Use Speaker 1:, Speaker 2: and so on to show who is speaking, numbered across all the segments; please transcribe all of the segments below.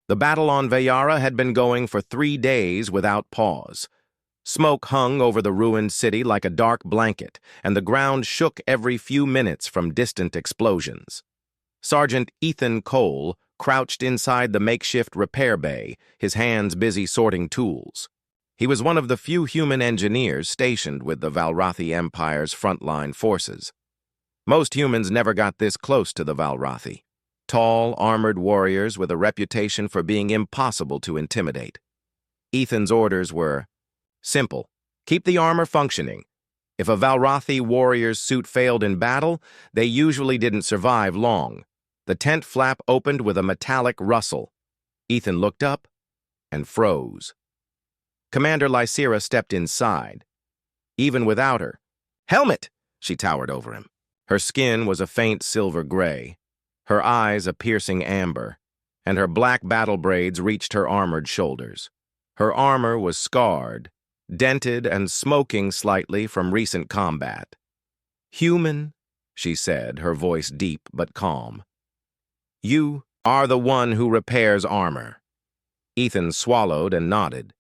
Speaker 1: The battle on Veyara had been going for 3 days without pause. Smoke hung over the ruined city like a dark blanket, and the ground shook every few minutes from distant explosions. Sergeant Ethan Cole crouched inside the makeshift repair bay, his hands busy sorting tools. He was one of the few human engineers stationed with the Valrathi Empire's frontline forces. Most humans never got this close to the Valrathi. Tall, armored warriors with a reputation for being impossible to intimidate. Ethan's orders were simple: keep the armor functioning. If a Valrathi warrior's suit failed in battle, they usually didn't survive long. The tent flap opened with a metallic rustle. Ethan looked up and froze. Commander Lysira stepped inside. Even without her, "Helmet!" she towered over him. Her skin was a faint silver gray, her eyes a piercing amber, and her black battle braids reached her armored shoulders. Her armor was scarred, dented and smoking slightly from recent combat. "Human," she said, her voice deep but calm. "You are the one who repairs armor." Ethan swallowed and nodded.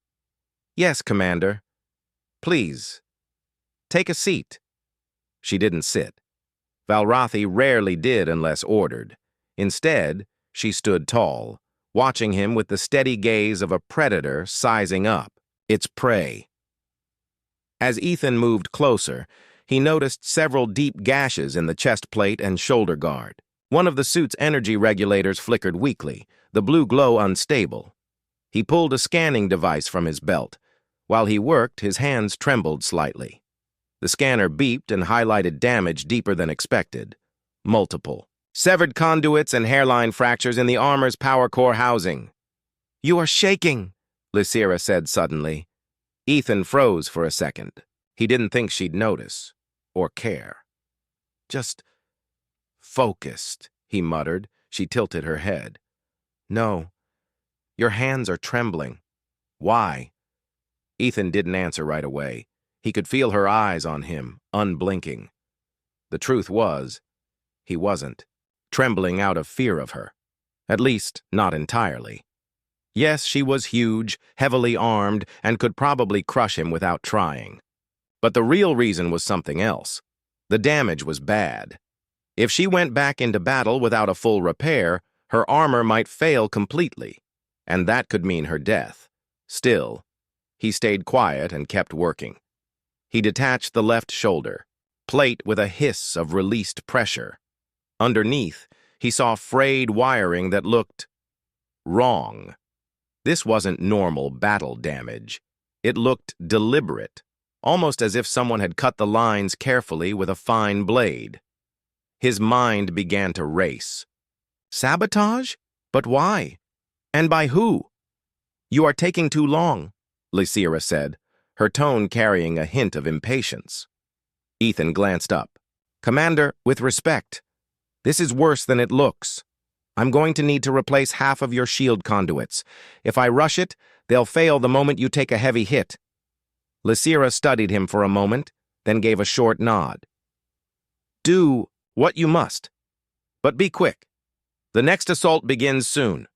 Speaker 1: "Yes, Commander. Please, take a seat." She didn't sit. Valrathi rarely did unless ordered. Instead, she stood tall, watching him with the steady gaze of a predator sizing up its prey. As Ethan moved closer, he noticed several deep gashes in the chest plate and shoulder guard. One of the suit's energy regulators flickered weakly, the blue glow unstable. He pulled a scanning device from his belt. While he worked, his hands trembled slightly. The scanner beeped and highlighted damage deeper than expected. Multiple. Severed conduits and hairline fractures in the armor's power core housing. "You are shaking," Lysira said suddenly. Ethan froze for a second. He didn't think she'd notice or care. "Just focused," he muttered. She tilted her head. "No, your hands are trembling. Why?" Ethan didn't answer right away. He could feel her eyes on him, unblinking. The truth was, he wasn't trembling out of fear of her. At least, not entirely. Yes, she was huge, heavily armed, and could probably crush him without trying. But the real reason was something else. The damage was bad. If she went back into battle without a full repair, her armor might fail completely, and that could mean her death. Still, he stayed quiet and kept working. He detached the left shoulder, plate with a hiss of released pressure. Underneath, he saw frayed wiring that looked wrong. This wasn't normal battle damage. It looked deliberate, almost as if someone had cut the lines carefully with a fine blade. His mind began to race. Sabotage? But why? And by who? "You are taking too long," Lysira said, her tone carrying a hint of impatience. Ethan glanced up. "Commander, with respect, this is worse than it looks. I'm going to need to replace half of your shield conduits. If I rush it, they'll fail the moment you take a heavy hit." Lysira studied him for a moment, then gave a short nod. "Do what you must, but be quick. The next assault begins soon."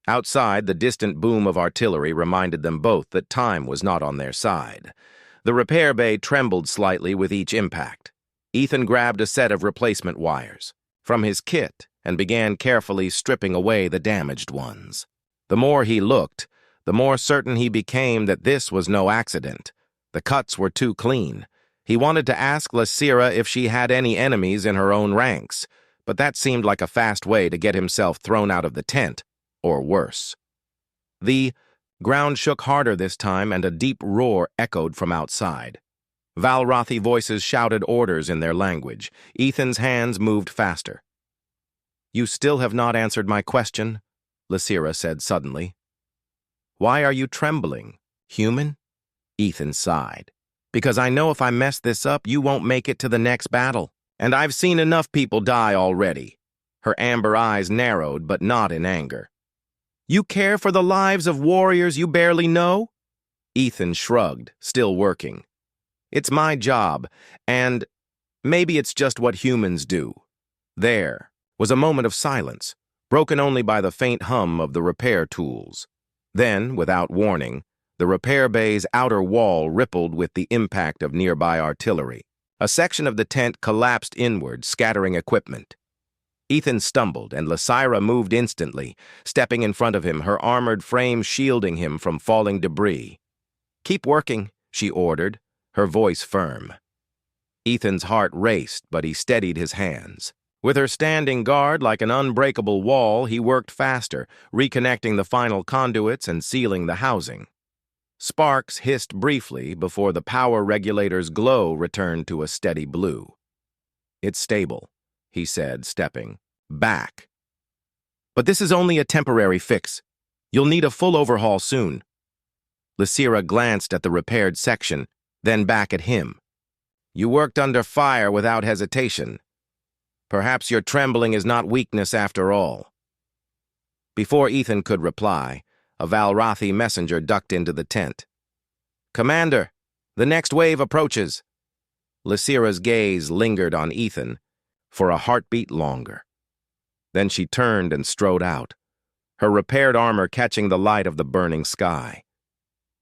Speaker 1: Outside, the distant boom of artillery reminded them both that time was not on their side. The repair bay trembled slightly with each impact. Ethan grabbed a set of replacement wires from his kit and began carefully stripping away the damaged ones. The more he looked, the more certain he became that this was no accident. The cuts were too clean. He wanted to ask Lysira if she had any enemies in her own ranks, but that seemed like a fast way to get himself thrown out of the tent, or worse. The ground shook harder this time, and a deep roar echoed from outside. Valrathi voices shouted orders in their language. Ethan's hands moved faster. "You still have not answered my question," Lysira said suddenly. "Why are you trembling? Human?" Ethan sighed. "Because I know if I mess this up, you won't make it to the next battle. And I've seen enough people die already." Her amber eyes narrowed, but not in anger. "You care for the lives of warriors you barely know?" Ethan shrugged, still working. "It's my job, and maybe it's just what humans do." There was a moment of silence. broken only by the faint hum of the repair tools. Then, without warning, the repair bay's outer wall rippled with the impact of nearby artillery. A section of the tent collapsed inward, scattering equipment. Ethan stumbled, and Lysira moved instantly, stepping in front of him, her armored frame shielding him from falling debris. "Keep working," she ordered, her voice firm. Ethan's heart raced, but he steadied his hands. With her standing guard like an unbreakable wall, he worked faster, reconnecting the final conduits and sealing the housing. Sparks hissed briefly before the power regulator's glow returned to a steady blue. "It's stable," he said, stepping back. "But this is only a temporary fix. You'll need a full overhaul soon." Lysira glanced at the repaired section, then back at him. "You worked under fire without hesitation. Perhaps your trembling is not weakness after all." Before Ethan could reply, a Valrathi messenger ducked into the tent. "Commander, the next wave approaches." Lysira's gaze lingered on Ethan for a heartbeat longer. Then she turned and strode out, her repaired armor catching the light of the burning sky.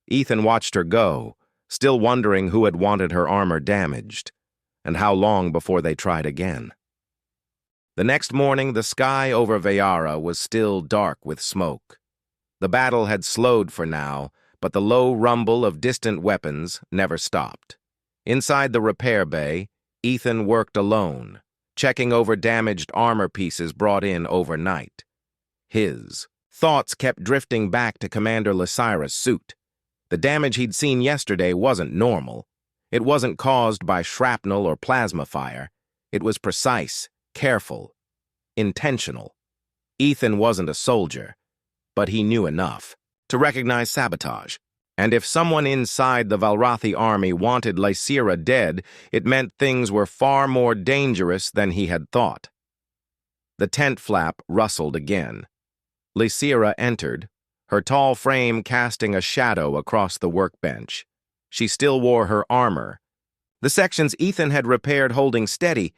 Speaker 1: Ethan watched her go, still wondering who had wanted her armor damaged, and how long before they tried again. The next morning, the sky over Veyara was still dark with smoke. The battle had slowed for now, but the low rumble of distant weapons never stopped. Inside the repair bay, Ethan worked alone, checking over damaged armor pieces brought in overnight. His thoughts kept drifting back to Commander Lysira's suit. The damage he'd seen yesterday wasn't normal. It wasn't caused by shrapnel or plasma fire. It was precise, careful, intentional. Ethan wasn't a soldier, but he knew enough to recognize sabotage. And if someone inside the Valrathi army wanted Lysira dead, it meant things were far more dangerous than he had thought. The tent flap rustled again. Lysira entered, her tall frame casting a shadow across the workbench. She still wore her armor, the sections Ethan had repaired holding steady.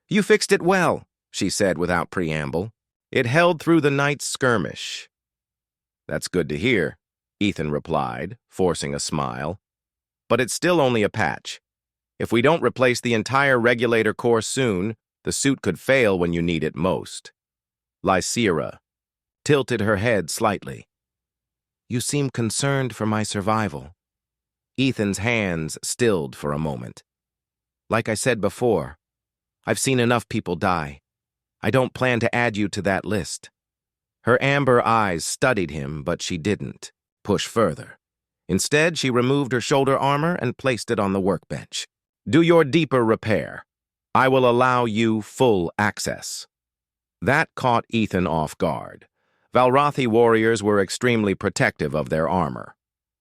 Speaker 1: "You fixed it well," she said without preamble. "It held through the night's skirmish." "That's good to hear," Ethan replied, forcing a smile. "But it's still only a patch. If we don't replace the entire regulator core soon, the suit could fail when you need it most." Lysira tilted her head slightly. "You seem concerned for my survival." Ethan's hands stilled for a moment. "Like I said before, I've seen enough people die. I don't plan to add you to that list." Her amber eyes studied him, but she didn't push further. Instead, she removed her shoulder armor and placed it on the workbench. "Do your deeper repair. I will allow you full access." That caught Ethan off guard. Valrathi warriors were extremely protective of their armor.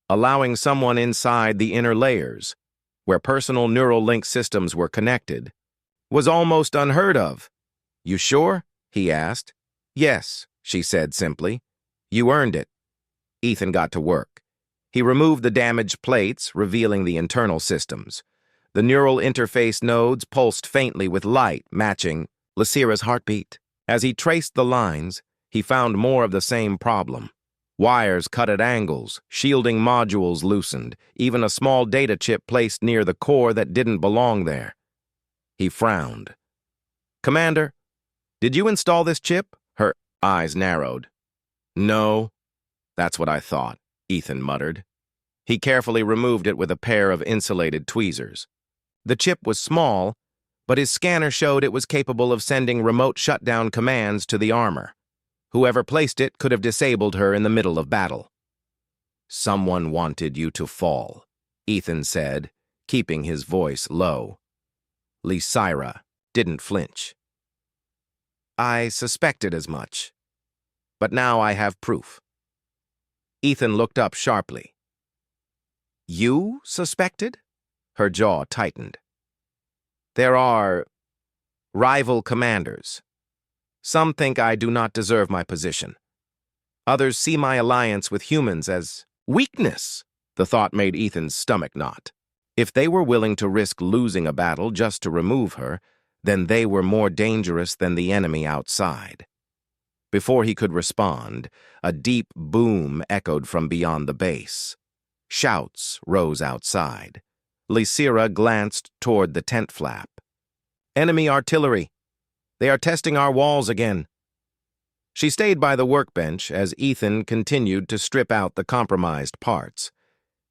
Speaker 1: Allowing someone inside the inner layers, where personal neural link systems were connected, was almost unheard of. "You sure?" he asked. "Yes," she said simply. "You earned it." Ethan got to work. He removed the damaged plates, revealing the internal systems. The neural interface nodes pulsed faintly with light, matching Lysira's heartbeat. As he traced the lines, he found more of the same problem. Wires cut at angles, shielding modules loosened, even a small data chip placed near the core that didn't belong there. He frowned. "Commander, did you install this chip?" Her eyes narrowed. "No." "That's what I thought," Ethan muttered. He carefully removed it with a pair of insulated tweezers. The chip was small, but his scanner showed it was capable of sending remote shutdown commands to the armor. Whoever placed it could have disabled her in the middle of battle. "Someone wanted you to fall," Ethan said, keeping his voice low. Lysira didn't flinch. "I suspected as much, but now I have proof." Ethan looked up sharply. "You suspected?" Her jaw tightened. "There are rival commanders. Some think I do not deserve my position. Others see my alliance with humans as weakness." The thought made Ethan's stomach knot. If they were willing to risk losing a battle just to remove her, then they were more dangerous than the enemy outside. Before he could respond, a deep boom echoed from beyond the base. Shouts rose outside. Lysira glanced toward the tent flap. "Enemy artillery! They are testing our walls again." She stayed by the workbench as Ethan continued to strip out the compromised parts.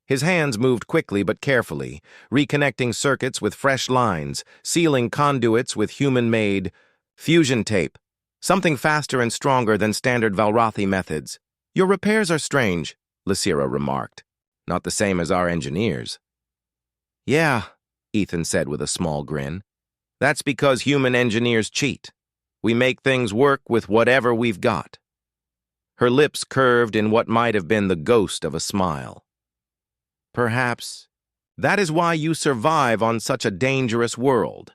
Speaker 1: His hands moved quickly but carefully, reconnecting circuits with fresh lines, sealing conduits with human-made fusion tape, something faster and stronger than standard Valrathi methods. "Your repairs are strange," Lysira remarked. "Not the same as our engineers." "Yeah," Ethan said with a small grin. "That's because human engineers cheat. We make things work with whatever we've got." Her lips curved in what might have been the ghost of a smile. "Perhaps that is why you survive on such a dangerous world."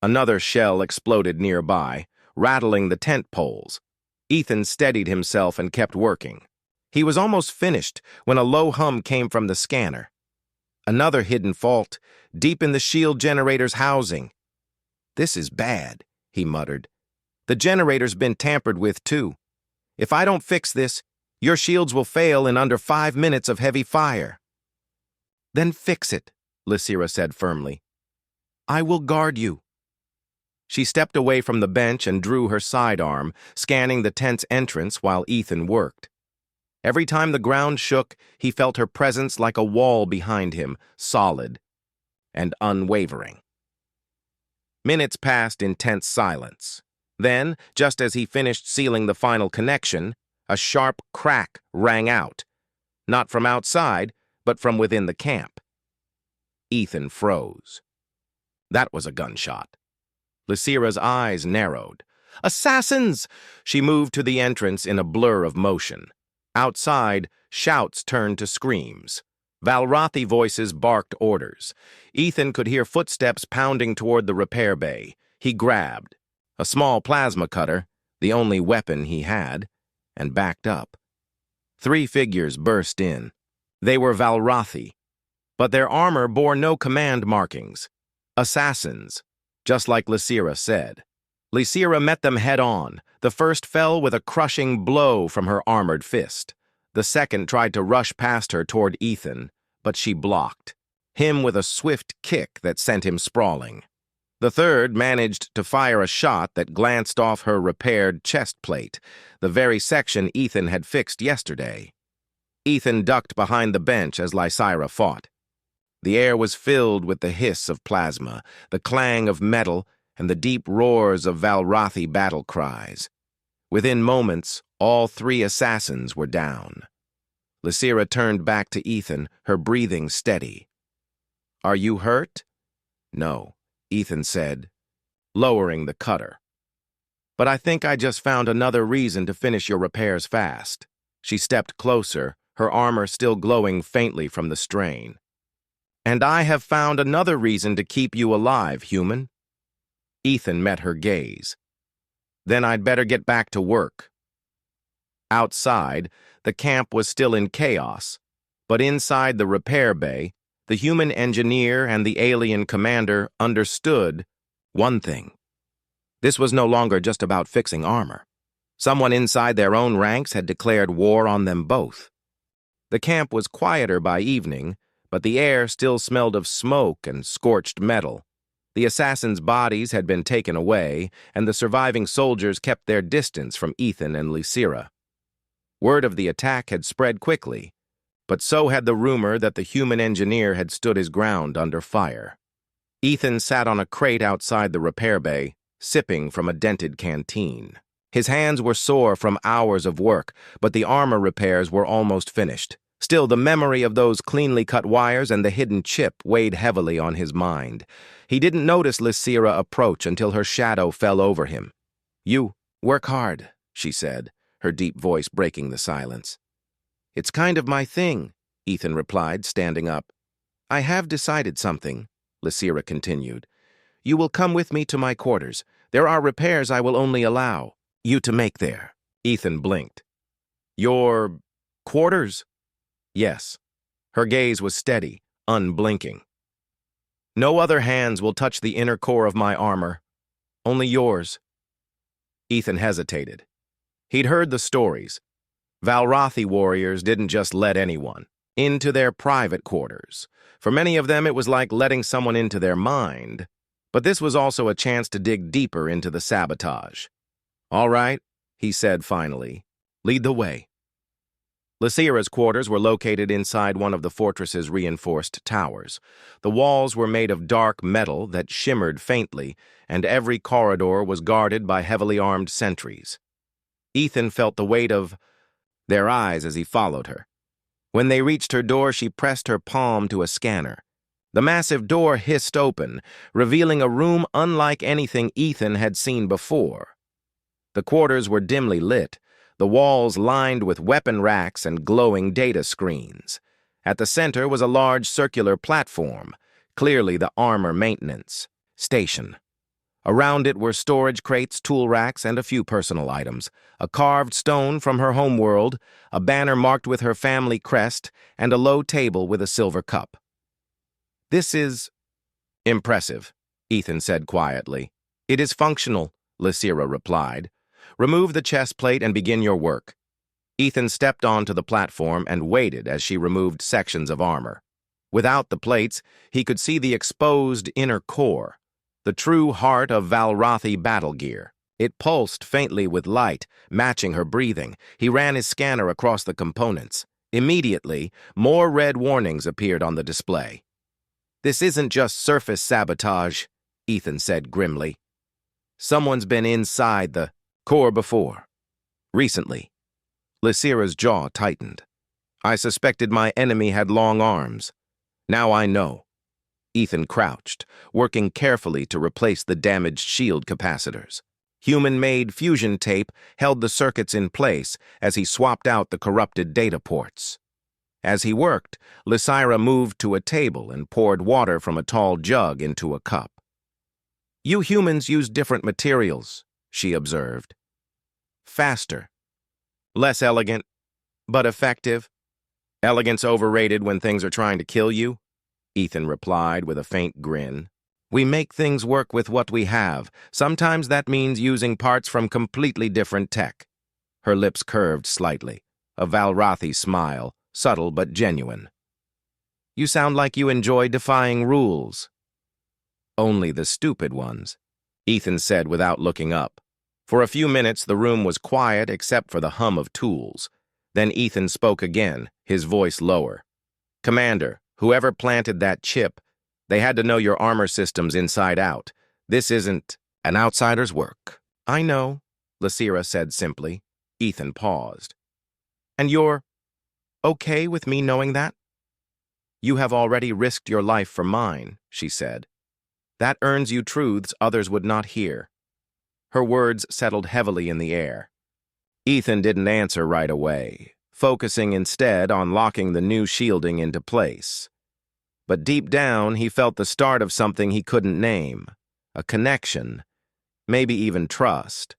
Speaker 1: Another shell exploded nearby, rattling the tent poles. Ethan steadied himself and kept working. He was almost finished when a low hum came from the scanner. Another hidden fault, deep in the shield generator's housing. "This is bad," he muttered. "The generator's been tampered with, too. If I don't fix this, your shields will fail in under 5 minutes of heavy fire." "Then fix it," Lysira said firmly. "I will guard you." She stepped away from the bench and drew her sidearm, scanning the tent's entrance while Ethan worked. Every time the ground shook, he felt her presence like a wall behind him, solid and unwavering. Minutes passed in tense silence. Then, just as he finished sealing the final connection, a sharp crack rang out, not from outside, but from within the camp. Ethan froze. That was a gunshot. Lysira's eyes narrowed. "Assassins!" She moved to the entrance in a blur of motion. Outside, shouts turned to screams. Valrathi voices barked orders. Ethan could hear footsteps pounding toward the repair bay. He grabbed a small plasma cutter, the only weapon he had, and backed up. 3 figures burst in. They were Valrathi, but their armor bore no command markings. Assassins, just like Lysira said. Lysira met them head-on. The first fell with a crushing blow from her armored fist. The second tried to rush past her toward Ethan, but she blocked him with a swift kick that sent him sprawling. The third managed to fire a shot that glanced off her repaired chest plate, the very section Ethan had fixed yesterday. Ethan ducked behind the bench as Lysira fought. The air was filled with the hiss of plasma, the clang of metal, and the deep roars of Valrathi battle cries. Within moments, all 3 assassins were down. Lysira turned back to Ethan, her breathing steady. "Are you hurt?" "No," Ethan said, lowering the cutter. "But I think I just found another reason to finish your repairs fast." She stepped closer, her armor still glowing faintly from the strain. "And I have found another reason to keep you alive, human." Ethan met her gaze. "Then I'd better get back to work." Outside, the camp was still in chaos, but inside the repair bay, the human engineer and the alien commander understood one thing. This was no longer just about fixing armor. Someone inside their own ranks had declared war on them both. The camp was quieter by evening, but the air still smelled of smoke and scorched metal. The assassins' bodies had been taken away, and the surviving soldiers kept their distance from Ethan and Lysira. Word of the attack had spread quickly, but so had the rumor that the human engineer had stood his ground under fire. Ethan sat on a crate outside the repair bay, sipping from a dented canteen. His hands were sore from hours of work, but the armor repairs were almost finished. Still, the memory of those cleanly cut wires and the hidden chip weighed heavily on his mind. He didn't notice Lysira approach until her shadow fell over him. "You work hard," she said, her deep voice breaking the silence. "It's kind of my thing," Ethan replied, standing up. "I have decided something," Lysira continued. "You will come with me to my quarters. There are repairs I will only allow you to make there." Ethan blinked. "Your quarters?" "Yes." Her gaze was steady, unblinking. "No other hands will touch the inner core of my armor. Only yours." Ethan hesitated. He'd heard the stories. Valrathi warriors didn't just let anyone into their private quarters. For many of them, it was like letting someone into their mind. But this was also a chance to dig deeper into the sabotage. "All right," he said finally. "Lead the way." Lysira's quarters were located inside one of the fortress's reinforced towers. The walls were made of dark metal that shimmered faintly, and every corridor was guarded by heavily armed sentries. Ethan felt the weight of their eyes as he followed her. When they reached her door, she pressed her palm to a scanner. The massive door hissed open, revealing a room unlike anything Ethan had seen before. The quarters were dimly lit, the walls lined with weapon racks and glowing data screens. At the center was a large circular platform, clearly the armor maintenance station. Around it were storage crates, tool racks, and a few personal items. A carved stone from her homeworld, a banner marked with her family crest, and a low table with a silver cup. "This is impressive," Ethan said quietly. "It is functional," Lysira replied. "Remove the chest plate and begin your work." Ethan stepped onto the platform and waited as she removed sections of armor. Without the plates, he could see the exposed inner core, the true heart of Valrathi battle gear. It pulsed faintly with light, matching her breathing. He ran his scanner across the components. Immediately, more red warnings appeared on the display. "This isn't just surface sabotage," Ethan said grimly. "Someone's been inside the core before. Recently." Lysira's jaw tightened. "I suspected my enemy had long arms. Now I know." Ethan crouched, working carefully to replace the damaged shield capacitors. Human-made fusion tape held the circuits in place as he swapped out the corrupted data ports. As he worked, Lysira moved to a table and poured water from a tall jug into a cup. "You humans use different materials," she observed. "Faster. Less elegant, but effective." "Elegance overrated when things are trying to kill you," Ethan replied with a faint grin. "We make things work with what we have. Sometimes that means using parts from completely different tech." Her lips curved slightly, a Valrathi smile, subtle but genuine. "You sound like you enjoy defying rules." "Only the stupid ones," Ethan said without looking up. For a few minutes, the room was quiet except for the hum of tools. Then Ethan spoke again, his voice lower. "Commander, whoever planted that chip, they had to know your armor systems inside out. This isn't an outsider's work." "I know," Lysira said simply. Ethan paused. "And you're okay with me knowing that?" "You have already risked your life for mine," she said. "That earns you truths others would not hear." Her words settled heavily in the air. Ethan didn't answer right away, focusing instead on locking the new shielding into place. But deep down, he felt the start of something he couldn't name, a connection, maybe even trust.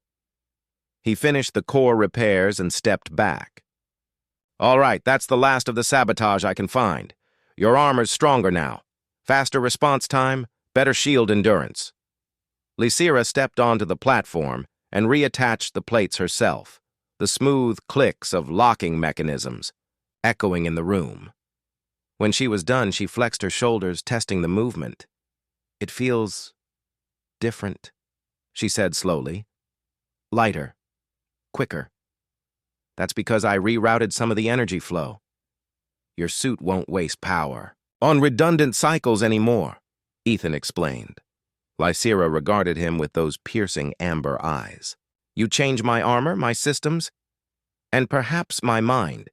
Speaker 1: He finished the core repairs and stepped back. "All right, that's the last of the sabotage I can find. Your armor's stronger now. Faster response time, better shield endurance." Lysira stepped onto the platform and reattached the plates herself, the smooth clicks of locking mechanisms echoing in the room. When she was done, she flexed her shoulders, testing the movement. "It feels different," she said slowly. "Lighter, quicker. That's because I rerouted some of the energy flow. Your suit won't waste power on redundant cycles anymore," Ethan explained. Lysira regarded him with those piercing amber eyes. "You change my armor, my systems, and perhaps my mind."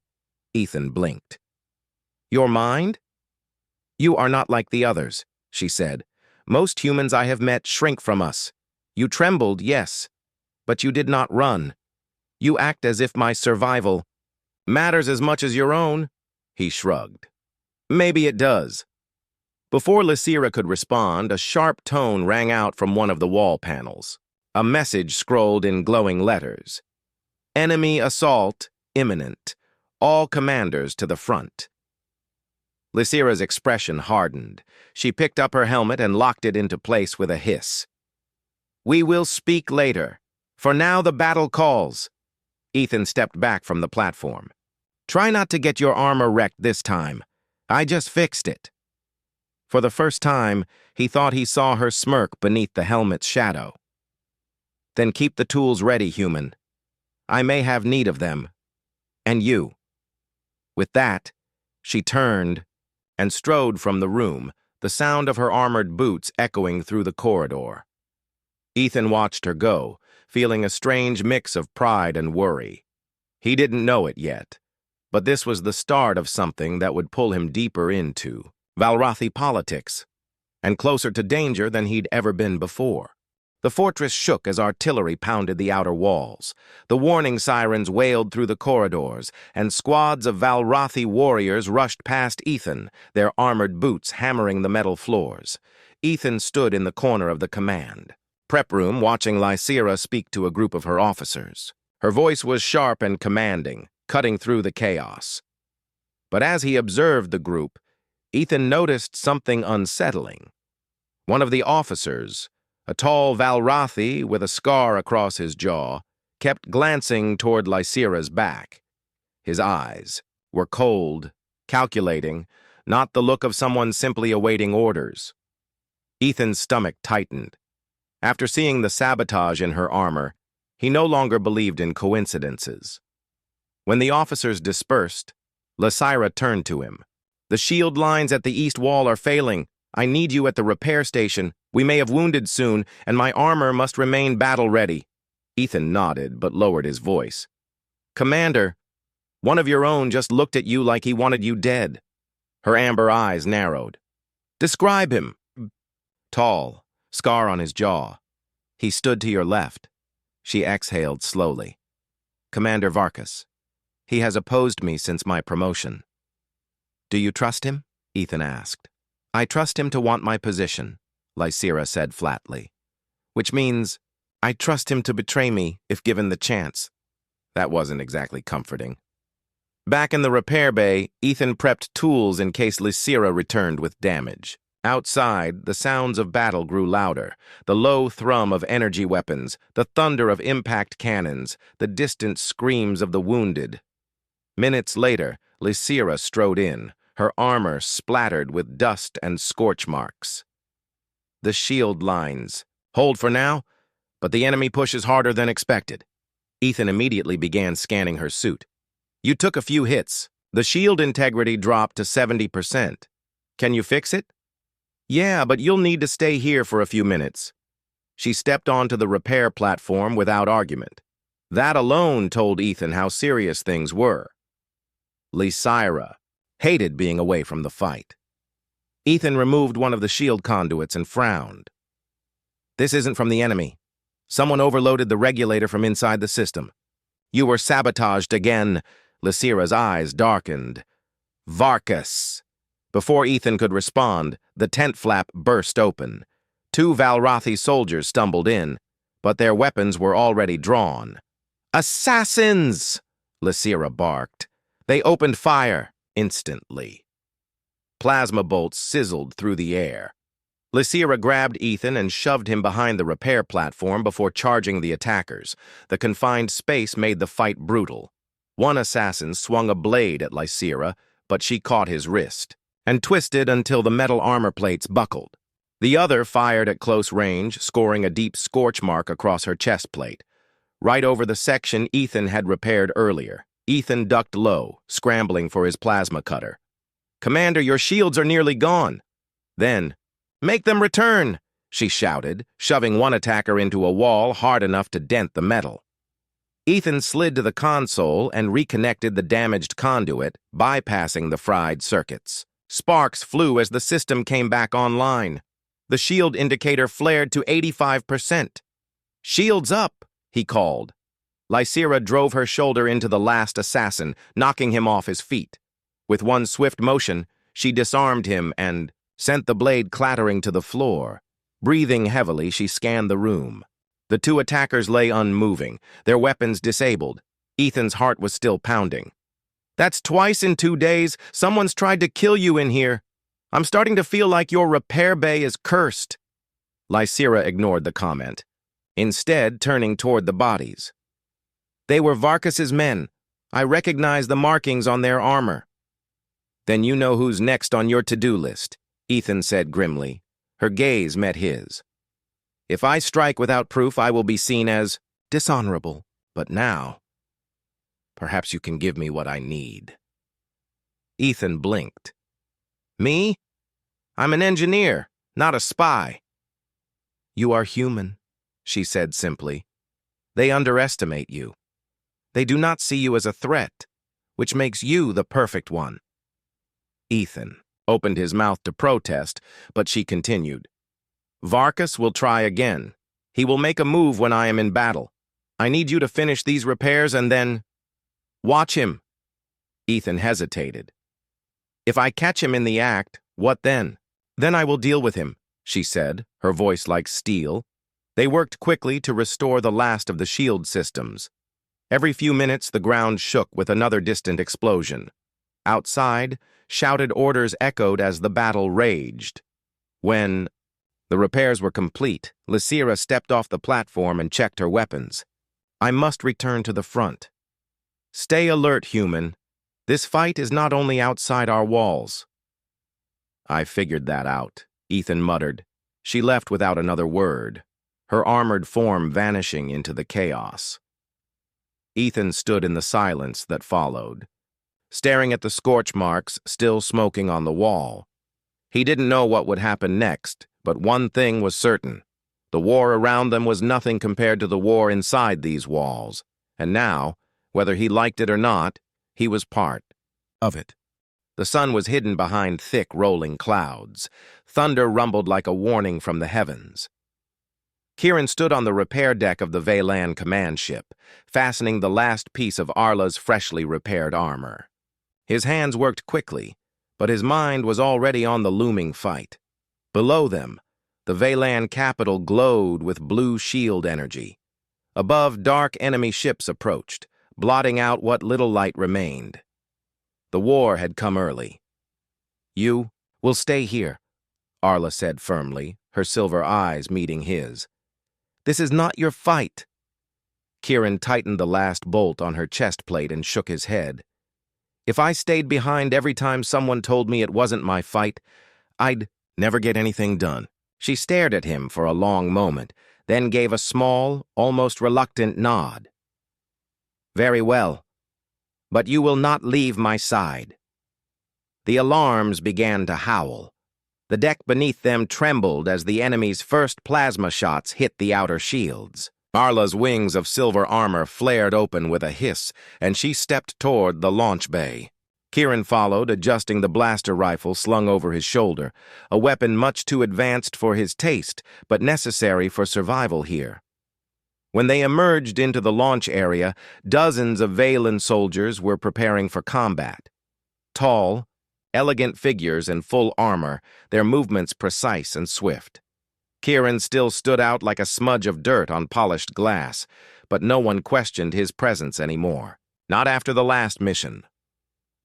Speaker 1: Ethan blinked. "Your mind? You are not like the others," she said. "Most humans I have met shrink from us. You trembled, yes, but you did not run. You act as if my survival matters as much as your own." He shrugged. "Maybe it does." Before Lysira could respond, a sharp tone rang out from one of the wall panels. A message scrolled in glowing letters. "Enemy assault imminent. All commanders to the front." Lysira's expression hardened. She picked up her helmet and locked it into place with a hiss. "We will speak later. For now the battle calls." Ethan stepped back from the platform. Try not to get your armor wrecked this time. I just fixed it. For the first time, he thought he saw her smirk beneath the helmet's shadow. Then keep the tools ready, human. I may have need of them. And you. With that, she turned and strode from the room, the sound of her armored boots echoing through the corridor. Ethan watched her go, feeling a strange mix of pride and worry. He didn't know it yet, but this was the start of something that would pull him deeper into Valrathi politics, and closer to danger than he'd ever been before. The fortress shook as artillery pounded the outer walls. The warning sirens wailed through the corridors, and squads of Valrathi warriors rushed past Ethan, their armored boots hammering the metal floors. Ethan stood in the corner of the command prep room watching Lysira speak to a group of her officers. Her voice was sharp and commanding, cutting through the chaos. But as he observed the group, Ethan noticed something unsettling. One of the officers, a tall Valrathi with a scar across his jaw, kept glancing toward Lysira's back. His eyes were cold, calculating, not the look of someone simply awaiting orders. Ethan's stomach tightened. After seeing the sabotage in her armor, he no longer believed in coincidences. When the officers dispersed, Lysira turned to him. The shield lines at the east wall are failing. I need you at the repair station. We may have wounded soon, and my armor must remain battle-ready. Ethan nodded, but lowered his voice. Commander, one of your own just looked at you like he wanted you dead. Her amber eyes narrowed. Describe him. Tall, scar on his jaw. He stood to your left. She exhaled slowly. Commander Varkas. He has opposed me since my promotion. Do you trust him? Ethan asked. I trust him to want my position, Lysira said flatly. Which means I trust him to betray me if given the chance. That wasn't exactly comforting. Back in the repair bay, Ethan prepped tools in case Lysira returned with damage. Outside, the sounds of battle grew louder, the low thrum of energy weapons, the thunder of impact cannons, the distant screams of the wounded. Minutes later, Lysira strode in, her armor splattered with dust and scorch marks. The shield lines. Hold for now, but the enemy pushes harder than expected. Ethan immediately began scanning her suit. You took a few hits. The shield integrity dropped to 70%. Can you fix it? Yeah, but you'll need to stay here for a few minutes. She stepped onto the repair platform without argument. That alone told Ethan how serious things were. Lysira hated being away from the fight. Ethan removed one of the shield conduits and frowned. This isn't from the enemy. Someone overloaded the regulator from inside the system. You were sabotaged again. Lysira's eyes darkened. Varkas. Before Ethan could respond, the tent flap burst open. 2 Valrathi soldiers stumbled in, but their weapons were already drawn. Assassins! Lysira barked. They opened fire instantly. Plasma bolts sizzled through the air. Lysira grabbed Ethan and shoved him behind the repair platform before charging the attackers. The confined space made the fight brutal. One assassin swung a blade at Lysira, but she caught his wrist and twisted until the metal armor plates buckled. The other fired at close range, scoring a deep scorch mark across her chest plate, right over the section Ethan had repaired earlier. Ethan ducked low, scrambling for his plasma cutter. Commander, your shields are nearly gone. Then, make them return, she shouted, shoving one attacker into a wall hard enough to dent the metal. Ethan slid to the console and reconnected the damaged conduit, bypassing the fried circuits. Sparks flew as the system came back online. The shield indicator flared to 85%. Shields up, he called. Lysira drove her shoulder into the last assassin, knocking him off his feet. With one swift motion, she disarmed him and sent the blade clattering to the floor. Breathing heavily, she scanned the room. The 2 attackers lay unmoving, their weapons disabled. Ethan's heart was still pounding. That's twice in 2 days. Someone's tried to kill you in here. I'm starting to feel like your repair bay is cursed. Lysira ignored the comment, instead turning toward the bodies. They were Varkus's men. I recognize the markings on their armor. Then you know who's next on your to-do list, Ethan said grimly. Her gaze met his. If I strike without proof, I will be seen as dishonorable. But now, perhaps you can give me what I need. Ethan blinked. Me? I'm an engineer, not a spy. You are human, she said simply. They underestimate you. They do not see you as a threat, which makes you the perfect one. Ethan opened his mouth to protest, but she continued. Varkus will try again. He will make a move when I am in battle. I need you to finish these repairs and then... Watch him. Ethan hesitated. If I catch him in the act, what then? Then I will deal with him, she said, her voice like steel. They worked quickly to restore the last of the shield systems. Every few minutes, the ground shook with another distant explosion. Outside, shouted orders echoed as the battle raged. When the repairs were complete, Lysira stepped off the platform and checked her weapons. I must return to the front. Stay alert, human. This fight is not only outside our walls. I figured that out, Ethan muttered. She left without another word, her armored form vanishing into the chaos. Ethan stood in the silence that followed, staring at the scorch marks still smoking on the wall. He didn't know what would happen next, but one thing was certain. The war around them was nothing compared to the war inside these walls, and now, whether he liked it or not, he was part of it. The sun was hidden behind thick, rolling clouds. Thunder rumbled like a warning from the heavens. Kieran stood on the repair deck of the Veylan command ship, fastening the last piece of Arla's freshly repaired armor. His hands worked quickly, but his mind was already on the looming fight. Below them, the Veylan capital glowed with blue shield energy. Above, dark enemy ships approached, blotting out what little light remained. The war had come early. You will stay here, Arla said firmly, her silver eyes meeting his. This is not your fight. Kieran tightened the last bolt on her chest plate and shook his head. If I stayed behind every time someone told me it wasn't my fight, I'd never get anything done. She stared at him for a long moment, then gave a small, almost reluctant nod. Very well, but you will not leave my side. The alarms began to howl. The deck beneath them trembled as the enemy's first plasma shots hit the outer shields. Arla's wings of silver armor flared open with a hiss, and she stepped toward the launch bay. Kieran followed, adjusting the blaster rifle slung over his shoulder, a weapon much too advanced for his taste, but necessary for survival here. When they emerged into the launch area, dozens of Veylan soldiers were preparing for combat. Tall, elegant figures in full armor, their movements precise and swift. Kieran still stood out like a smudge of dirt on polished glass, but no one questioned his presence anymore. Not after the last mission.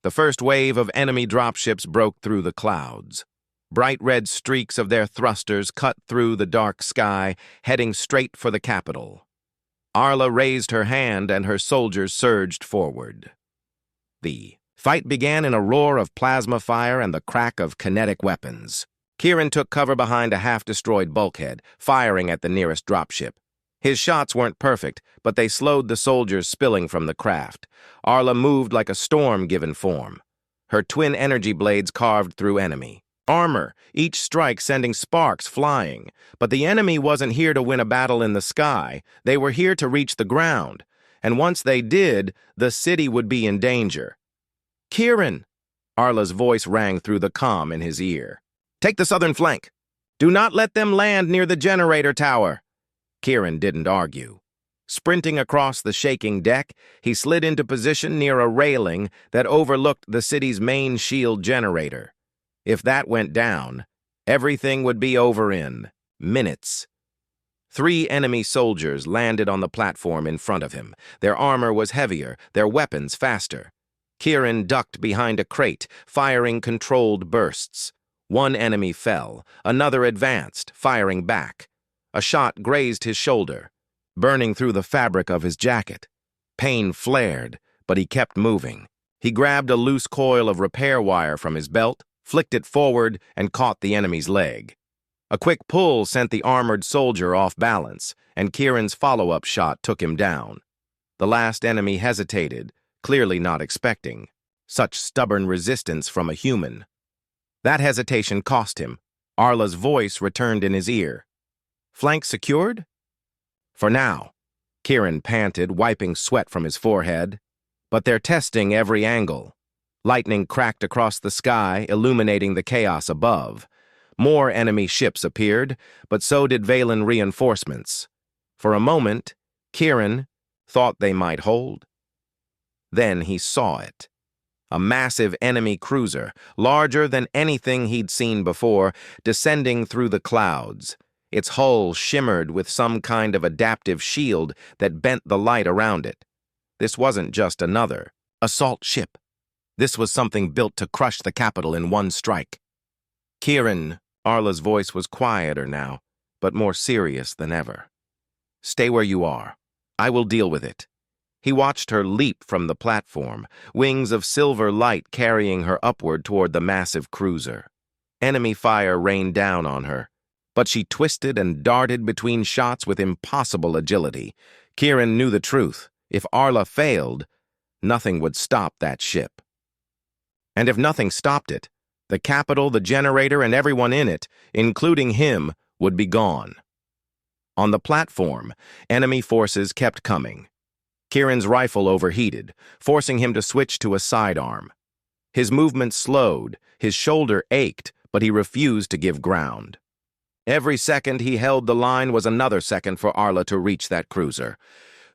Speaker 1: The first wave of enemy dropships broke through the clouds. Bright red streaks of their thrusters cut through the dark sky, heading straight for the capital. Arla raised her hand and her soldiers surged forward. The fight began in a roar of plasma fire and the crack of kinetic weapons. Kieran took cover behind a half-destroyed bulkhead, firing at the nearest dropship. His shots weren't perfect, but they slowed the soldiers spilling from the craft. Arla moved like a storm given form. Her twin energy blades carved through enemy armor, each strike sending sparks flying. But the enemy wasn't here to win a battle in the sky. They were here to reach the ground. And once they did, the city would be in danger. Kieran! Arla's voice rang through the comm in his ear. Take the southern flank. Do not let them land near the generator tower. Kieran didn't argue. Sprinting across the shaking deck, he slid into position near a railing that overlooked the city's main shield generator. If that went down, everything would be over in minutes. 3 enemy soldiers landed on the platform in front of him. Their armor was heavier, their weapons faster. Kieran ducked behind a crate, firing controlled bursts. One enemy fell, another advanced, firing back. A shot grazed his shoulder, burning through the fabric of his jacket. Pain flared, but he kept moving. He grabbed a loose coil of repair wire from his belt, flicked it forward, and caught the enemy's leg. A quick pull sent the armored soldier off balance, and Kieran's follow-up shot took him down. The last enemy hesitated, clearly not expecting such stubborn resistance from a human. That hesitation cost him. Arla's voice returned in his ear. "Flank secured?" "For now," Kieran panted, wiping sweat from his forehead. "But they're testing every angle." Lightning cracked across the sky, illuminating the chaos above. More enemy ships appeared, but so did Valen reinforcements. For a moment, Kieran thought they might hold. Then he saw it. A massive enemy cruiser, larger than anything he'd seen before, descending through the clouds. Its hull shimmered with some kind of adaptive shield that bent the light around it. This wasn't just another assault ship. This was something built to crush the capital in one strike. "Kieran," Arla's voice was quieter now, but more serious than ever. "Stay where you are. I will deal with it." He watched her leap from the platform, wings of silver light carrying her upward toward the massive cruiser. Enemy fire rained down on her, but she twisted and darted between shots with impossible agility. Kieran knew the truth. If Arla failed, nothing would stop that ship. And if nothing stopped it, the capital, the generator, and everyone in it, including him, would be gone. On the platform, enemy forces kept coming. Kieran's rifle overheated, forcing him to switch to a sidearm. His movement slowed, his shoulder ached, but he refused to give ground. Every second he held the line was another second for Arla to reach that cruiser.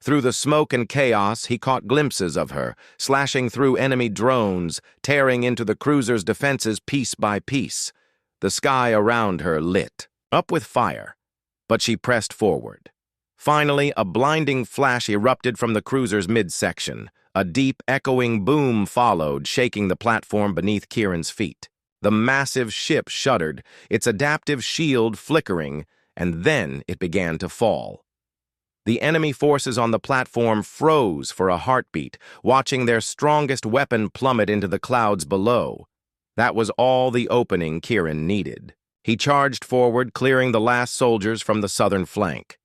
Speaker 1: Through the smoke and chaos, he caught glimpses of her, slashing through enemy drones, tearing into the cruiser's defenses piece by piece. The sky around her lit up with fire, but she pressed forward. Finally, a blinding flash erupted from the cruiser's midsection. A deep, echoing boom followed, shaking the platform beneath Kieran's feet. The massive ship shuddered, its adaptive shield flickering, and then it began to fall. The enemy forces on the platform froze for a heartbeat, watching their strongest weapon plummet into the clouds below. That was all the opening Kieran needed. He charged forward, clearing the last soldiers from the southern flank.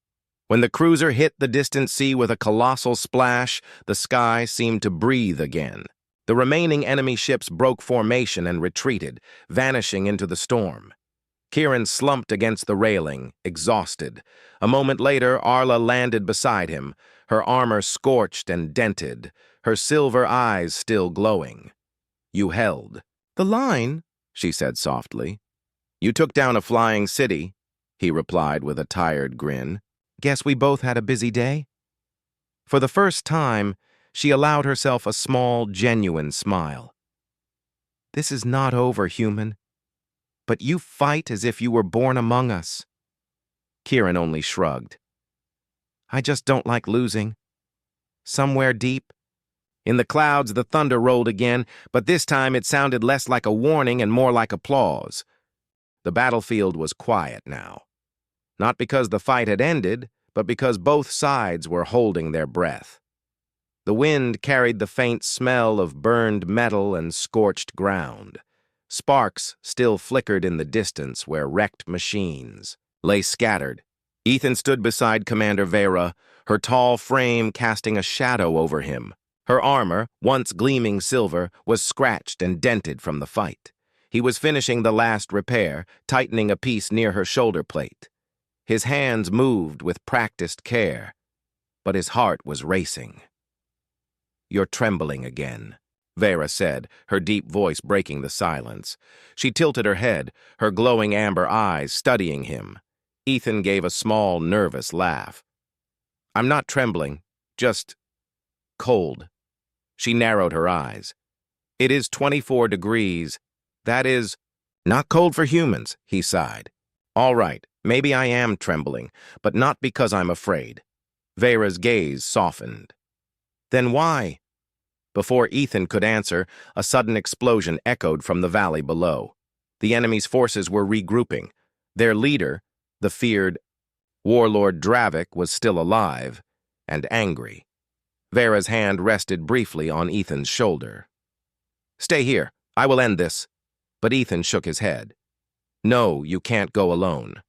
Speaker 1: When the cruiser hit the distant sea with a colossal splash, the sky seemed to breathe again. The remaining enemy ships broke formation and retreated, vanishing into the storm. Kieran slumped against the railing, exhausted. A moment later, Arla landed beside him, her armor scorched and dented, her silver eyes still glowing. "You held." "The line," she said softly. "You took down a flying city," he replied with a tired grin. "Guess we both had a busy day?" For the first time, she allowed herself a small, genuine smile. "This is not over, human. But you fight as if you were born among us." Kieran only shrugged. "I just don't like losing." Somewhere deep, in the clouds, the thunder rolled again, but this time it sounded less like a warning and more like applause. The battlefield was quiet now. Not because the fight had ended, but because both sides were holding their breath. The wind carried the faint smell of burned metal and scorched ground. Sparks still flickered in the distance where wrecked machines lay scattered. Ethan stood beside Commander Vera, her tall frame casting a shadow over him. Her armor, once gleaming silver, was scratched and dented from the fight. He was finishing the last repair, tightening a piece near her shoulder plate. His hands moved with practiced care, but his heart was racing. "You're trembling again," Vera said, her deep voice breaking the silence. She tilted her head, her glowing amber eyes studying him. Ethan gave a small, nervous laugh. "I'm not trembling, just cold." She narrowed her eyes. "It is 24 degrees. That is not cold for humans," he sighed. "All right. Maybe I am trembling, but not because I'm afraid." Vera's gaze softened. "Then why?" Before Ethan could answer, a sudden explosion echoed from the valley below. The enemy's forces were regrouping. Their leader, the feared warlord Dravik, was still alive and angry. Vera's hand rested briefly on Ethan's shoulder. "Stay here. I will end this." But Ethan shook his head. "No, you can't go alone."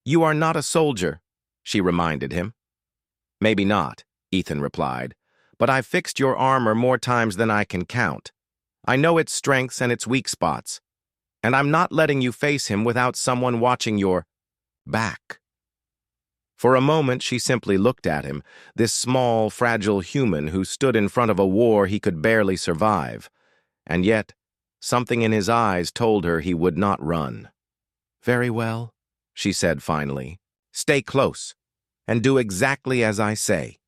Speaker 1: "You are not a soldier," she reminded him. "Maybe not," Ethan replied, "but I've fixed your armor more times than I can count. I know its strengths and its weak spots, and I'm not letting you face him without someone watching your back." For a moment, she simply looked at him, this small, fragile human who stood in front of a war he could barely survive. And yet, something in his eyes told her he would not run. "Very well," she said finally. "Stay close, and do exactly as I say."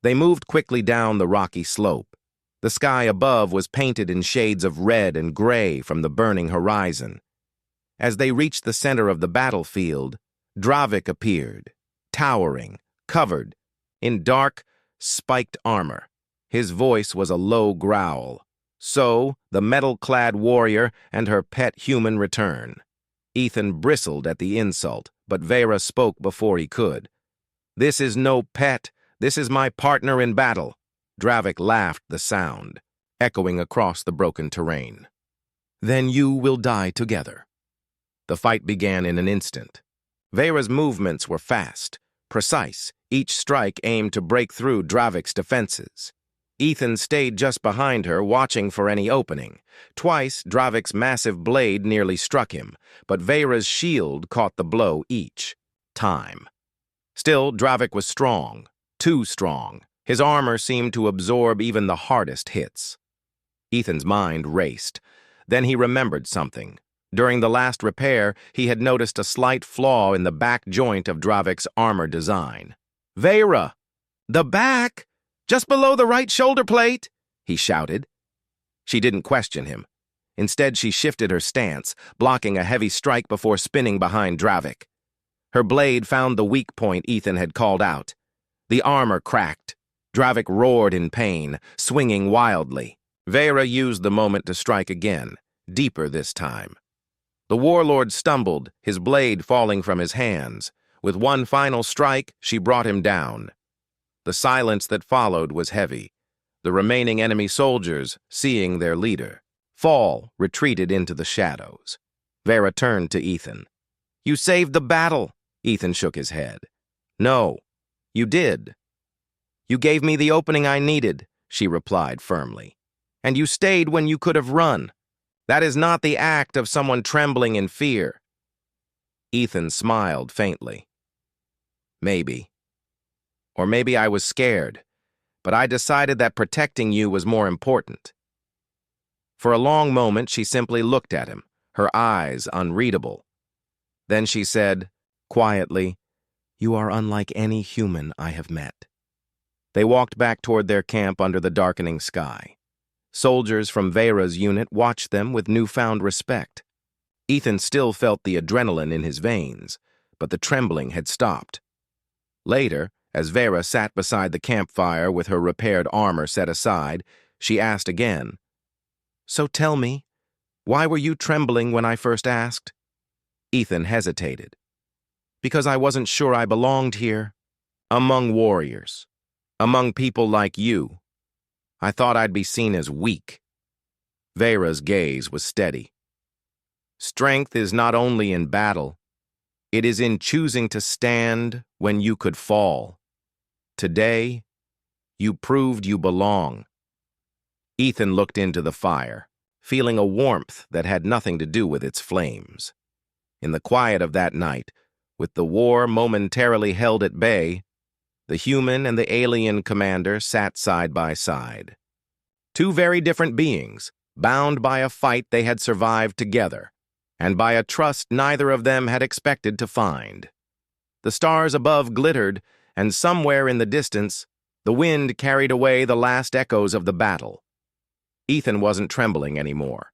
Speaker 1: They moved quickly down the rocky slope. The sky above was painted in shades of red and gray from the burning horizon. As they reached the center of the battlefield, Dravik appeared, towering, covered in dark, spiked armor. His voice was a low growl. So, the metal-clad warrior and her pet human return. Ethan bristled at the insult, but Vera spoke before he could. "This is no pet. This is my partner in battle." Dravik laughed the sound, echoing across the broken terrain. "Then you will die together." The fight began in an instant. Vera's movements were fast, precise, each strike aimed to break through Dravik's defenses. Ethan stayed just behind her, watching for any opening. Twice, Dravik's massive blade nearly struck him, but Vera's shield caught the blow each time. Still, Dravik was strong, too strong. His armor seemed to absorb even the hardest hits. Ethan's mind raced. Then he remembered something. During the last repair, he had noticed a slight flaw in the back joint of Dravik's armor design. "Vera! The back! Just below the right shoulder plate!" he shouted. She didn't question him. Instead, she shifted her stance, blocking a heavy strike before spinning behind Dravik. Her blade found the weak point Ethan had called out. The armor cracked. Dravik roared in pain, swinging wildly. Vera used the moment to strike again, deeper this time. The warlord stumbled, his blade falling from his hands. With one final strike, she brought him down. The silence that followed was heavy. The remaining enemy soldiers, seeing their leader fall, retreated into the shadows. Vera turned to Ethan. "You saved the battle." Ethan shook his head. "No, you did. You gave me the opening I needed," she replied firmly. "And you stayed when you could have run. That is not the act of someone trembling in fear." Ethan smiled faintly. "Maybe. Or maybe I was scared, but I decided that protecting you was more important." For a long moment, she simply looked at him, her eyes unreadable. Then she said, quietly, "You are unlike any human I have met." They walked back toward their camp under the darkening sky. Soldiers from Vera's unit watched them with newfound respect. Ethan still felt the adrenaline in his veins, but the trembling had stopped. Later, as Vera sat beside the campfire with her repaired armor set aside, she asked again, "So tell me, why were you trembling when I first asked?" Ethan hesitated. "Because I wasn't sure I belonged here, among warriors, among people like you. I thought I'd be seen as weak." Vera's gaze was steady. "Strength is not only in battle, it is in choosing to stand when you could fall. Today, you proved you belong." Ethan looked into the fire, feeling a warmth that had nothing to do with its flames. In the quiet of that night, with the war momentarily held at bay, the human and the alien commander sat side by side. Two very different beings, bound by a fight they had survived together, and by a trust neither of them had expected to find. The stars above glittered, and somewhere in the distance, the wind carried away the last echoes of the battle. Ethan wasn't trembling anymore.